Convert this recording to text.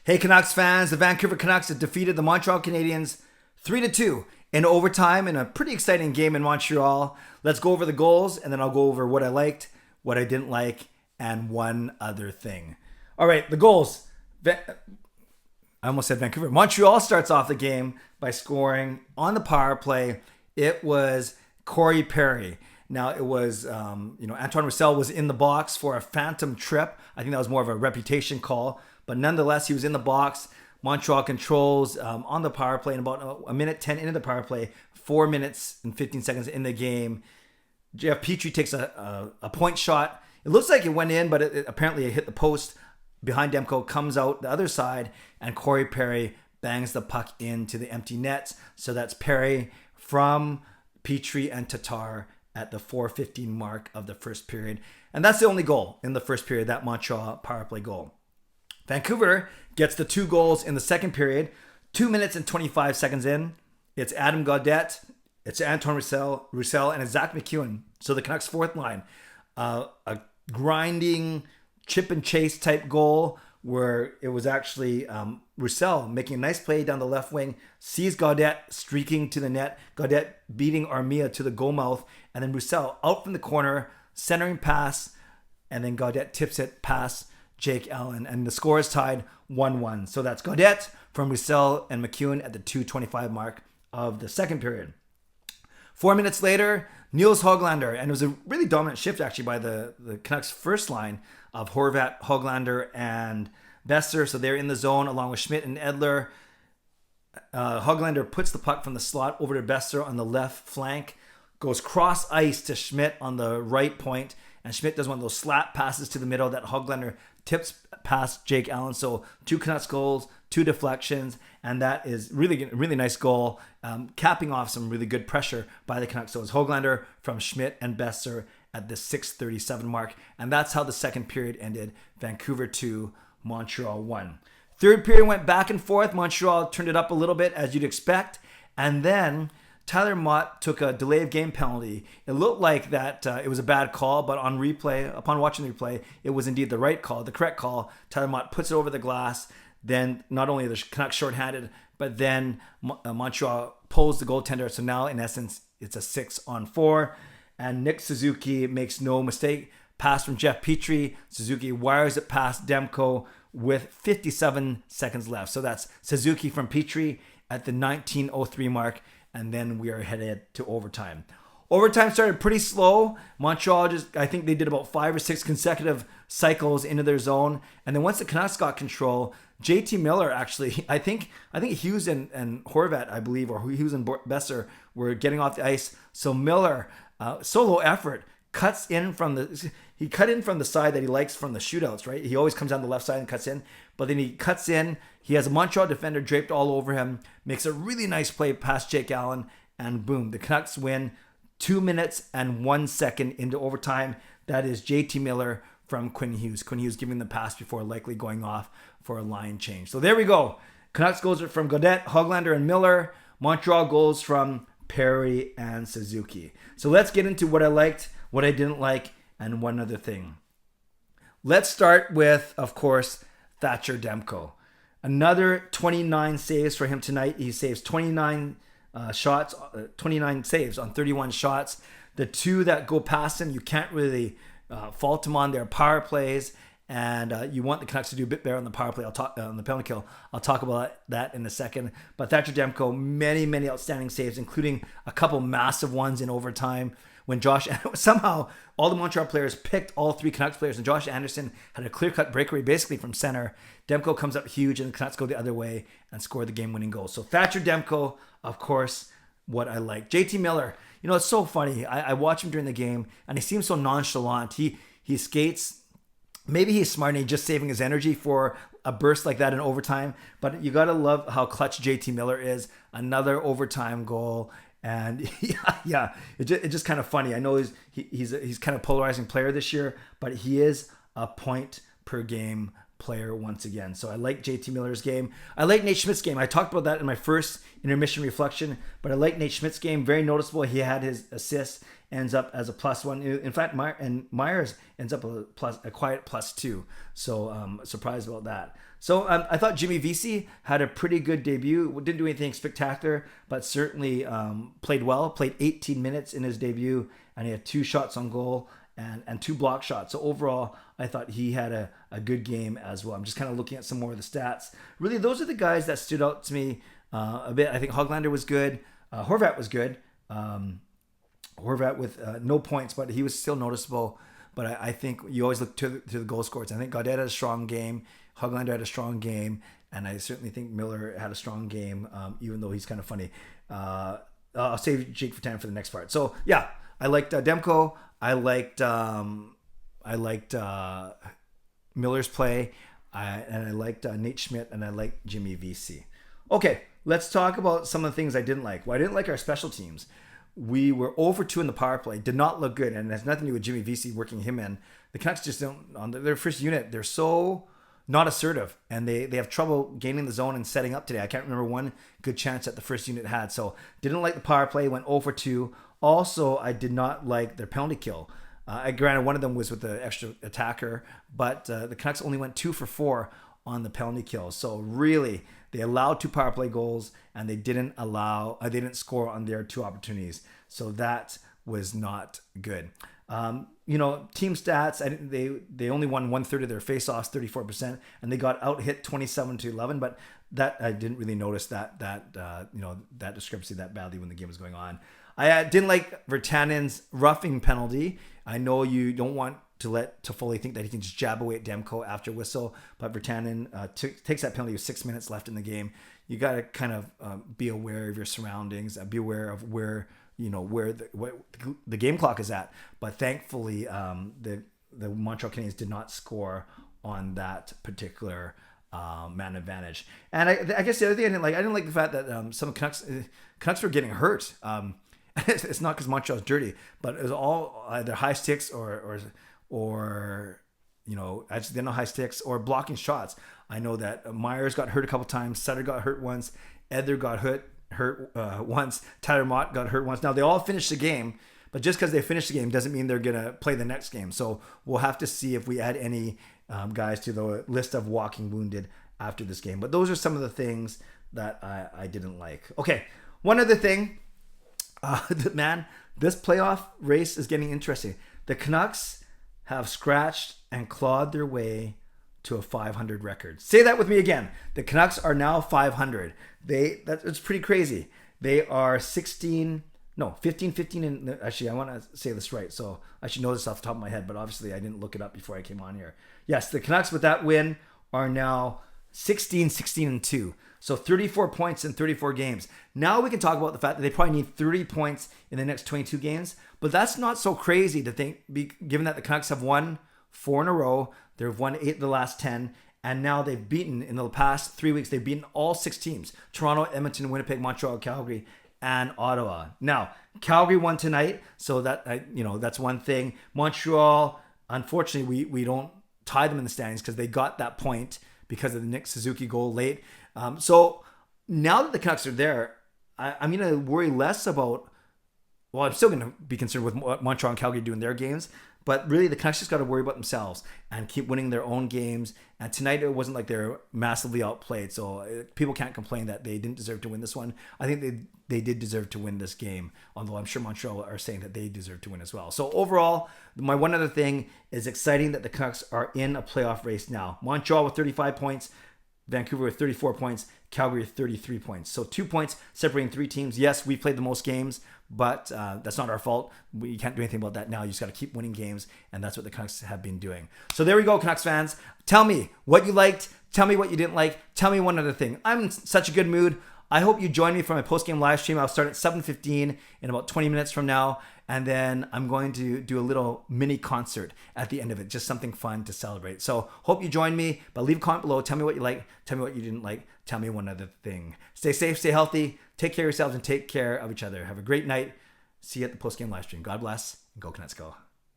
Hey Canucks fans, the Vancouver Canucks have defeated the Montreal Canadiens 3-2 in overtime in a pretty exciting game in Montreal. Let's go over the goals and then I'll go over what I liked, what I didn't like, and one other thing. All right, the goals. I almost said Vancouver. Montreal starts off the game by scoring on the power play. It was Corey Perry. Now it was, Antoine Roussel was in the box for a phantom trip. I think that was more of a reputation call. But nonetheless, he was in the box. Montreal controls on the power play. And about a minute 10 into the power play, 4 minutes and 15 seconds in the game, Jeff Petrie takes a point shot. It looks like it went in, but apparently it hit the post behind Demko, comes out the other side, and Corey Perry bangs the puck into the empty nets. So that's Perry from Petrie and Tatar at the 4:15 mark of the first period. And that's the only goal in the first period, that Montreal power play goal. Vancouver gets the 2 goals in the second period. 2 minutes and 25 seconds in, it's Adam Gaudette, it's Antoine Roussel, and it's Zach McEwen. So the Canucks' fourth line, a grinding chip and chase type goal where it was actually Roussel making a nice play down the left wing, sees Gaudette streaking to the net, Gaudette beating Armia to the goal mouth, and then Roussel out from the corner, centering pass, and then Gaudette tips it past Jake Allen, and the score is tied 1-1. So that's Gaudette from Roussel and McEwen at the 2:25 mark of the second period. 4 minutes later, Nils Hoglander, and it was a really dominant shift actually by the Canucks first line of Horvat, Hoglander, and Besser. So they're in the zone along with Schmidt and Edler. Hoglander puts the puck from the slot over to Besser on the left flank, goes cross ice to Schmidt on the right point, and Schmidt does one of those slap passes to the middle that Hoglander tips past Jake Allen. So 2 Canucks goals, 2 deflections, and that is really nice goal, capping off some really good pressure by the Canucks. So it's Hoglander from Schmidt and Besser at the 6:37 mark, and that's how the second period ended. Vancouver 2, Montreal 1. Third period went back and forth. Montreal turned it up a little bit, as you'd expect, and then Tyler Mott took a delay of game penalty. It looked like that it was a bad call, but on replay, upon watching the replay, it was indeed the right call, the correct call. Tyler Mott puts it over the glass. Then not only are the Canucks shorthanded, but then Montreal pulls the goaltender. So now, in essence, it's a 6-on-4. And Nick Suzuki makes no mistake. Pass from Jeff Petrie. Suzuki wires it past Demko with 57 seconds left. So that's Suzuki from Petrie at the 19:03 mark. And then we are headed to overtime. Overtime started pretty slow. Montreal I think they did about 5 or 6 consecutive cycles into their zone. And then once the Canucks got control, JT Miller actually, I think Hughes and Horvat, I believe, or Hughes and Besser were getting off the ice. So Miller, solo effort, cut in from the side that he likes from the shootouts, right? He always comes down the left side and cuts in, but then he cuts in. He has a Montreal defender draped all over him, makes a really nice play past Jake Allen, and boom, the Canucks win 2 minutes and 1 second into overtime. That is JT Miller from Quinn Hughes. Quinn Hughes giving the pass before likely going off for a line change. So there we go. Canucks goals from Gaudette, Hoglander, and Miller. Montreal goals from Perry and Suzuki. So let's get into what I liked, what I didn't like, and one other thing. Let's start with, of course, Thatcher Demko. Another 29 saves for him tonight. He saves 29 saves on 31 shots. The 2 that go past him, you can't really fault him on. Their power plays, and you want the Canucks to do a bit better on the power play. On the penalty kill. I'll talk about that in a second. But Thatcher Demko, many outstanding saves, including a couple massive ones in overtime. When somehow all the Montreal players picked all 3 Canucks players, and Josh Anderson had a clear-cut breakaway basically from center. Demko comes up huge, and the Canucks go the other way and score the game-winning goal. So Thatcher Demko, of course, what I like. JT Miller, it's so funny. I watch him during the game, and he seems so nonchalant. He skates. Maybe he's smart and he's just saving his energy for a burst like that in overtime. But you got to love how clutch JT Miller is. Another overtime goal. And it's just kind of funny. I know he's kind of polarizing player this year, but he is a point per game player once again. So I like JT Miller's game. I like Nate Schmidt's game. I talked about that in my first intermission reflection, but I like Nate Schmidt's game. Very noticeable. He had his assist, ends up as a +1. In fact, Myers ends up a quiet +2. So surprised about that. So I thought Jimmy Vesey had a pretty good debut. Didn't do anything spectacular, but certainly played well. Played 18 minutes in his debut, and he had 2 shots on goal and 2 block shots. So overall, I thought he had a good game as well. I'm just kind of looking at some more of the stats. Really, those are the guys that stood out to me a bit. I think Hoglander was good. Horvat was good. Horvat with no points, but he was still noticeable. But I think you always look to the goal scorers. I think Gaudette had a strong game. Hoglander had a strong game. And I certainly think Miller had a strong game, even though he's kind of funny. I'll save Jake for the next part. So, yeah, I liked Demko. I liked Miller's play. And I liked Nate Schmidt. And I liked Jimmy Vesey. Okay, let's talk about some of the things I didn't like. Well, I didn't like our special teams. We were 0 for 2 in the power play. Did not look good. And it has nothing to do with Jimmy Vesey working him in. The Canucks just don't, on their first unit, they're so not assertive. And they have trouble gaining the zone and setting up today. I can't remember one good chance that the first unit had. So didn't like the power play. Went 0 for 2. Also, I did not like their penalty kill. Granted, one of them was with the extra attacker. But the Canucks only went 2 for 4 on the penalty kill. So really, they allowed 2 power play goals, and they didn't score on their 2 opportunities. So that was not good. Team stats, they only won 1/3 of their faceoffs, 34%, and they got out hit 27-11. But that I didn't really notice that discrepancy that badly when the game was going on. I didn't like Virtanen's roughing penalty. I know you don't want to let Toffoli think that he can just jab away at Demko after whistle, but Virtanen takes that penalty with 6 minutes left in the game. You got to kind of be aware of your surroundings, be aware of where the game clock is at. But thankfully, the Montreal Canadiens did not score on that particular man advantage. And I guess the other thing I didn't like the fact that some Canucks were getting hurt. It's not because Montreal's dirty, but it was all either high sticks or actually they're not high sticks or blocking shots. I know that Myers got hurt a couple times. Sutter got hurt once. Edler got hurt once. Tyler Mott got hurt once. Now they all finished the game, but just because they finished the game doesn't mean they're gonna play the next game. So we'll have to see if we add any guys to the list of walking wounded after this game. But those are some of the things that I didn't like. Okay, one other thing. Man, this playoff race is getting interesting. The Canucks have scratched and clawed their way to a 500 record. Say that with me again. The Canucks are now 500. It's pretty crazy. They are 15, and actually I want to say this right. So I should know this off the top of my head, but obviously I didn't look it up before I came on here. Yes, the Canucks with that win are now 16, 16, 2. So 34 points in 34 games. Now we can talk about the fact that they probably need 30 points in the next 22 games. But that's not so crazy to think, given that the Canucks have won 4 in a row. They've won 8 of the last 10. And now they've beaten, in the past 3 weeks, they've beaten all 6 teams. Toronto, Edmonton, Winnipeg, Montreal, Calgary, and Ottawa. Now, Calgary won tonight. So that's one thing. Montreal, unfortunately, we don't tie them in the standings because they got that point because of the Nick Suzuki goal late. So now that the Canucks are there, I'm going to worry less about, well, I'm still going to be concerned with what Montreal and Calgary do in their games, but really the Canucks just got to worry about themselves and keep winning their own games. And tonight it wasn't like they're massively outplayed, so people can't complain that they didn't deserve to win this one. I think they did deserve to win this game, although I'm sure Montreal are saying that they deserve to win as well. So overall, my one other thing is exciting that the Canucks are in a playoff race now. Montreal with 35 points, Vancouver with 34 points, Calgary with 33 points. So 2 points separating 3 teams. Yes, we played the most games, but that's not our fault. We can't do anything about that now. You just got to keep winning games, and that's what the Canucks have been doing. So there we go, Canucks fans. Tell me what you liked. Tell me what you didn't like. Tell me one other thing. I'm in such a good mood. I hope you join me for my post-game live stream. I'll start at 7:15 in about 20 minutes from now. And then I'm going to do a little mini concert at the end of it. Just something fun to celebrate. So hope you join me. But leave a comment below. Tell me what you like. Tell me what you didn't like. Tell me one other thing. Stay safe. Stay healthy. Take care of yourselves and take care of each other. Have a great night. See you at the post-game live stream. God bless. And go Canucks go.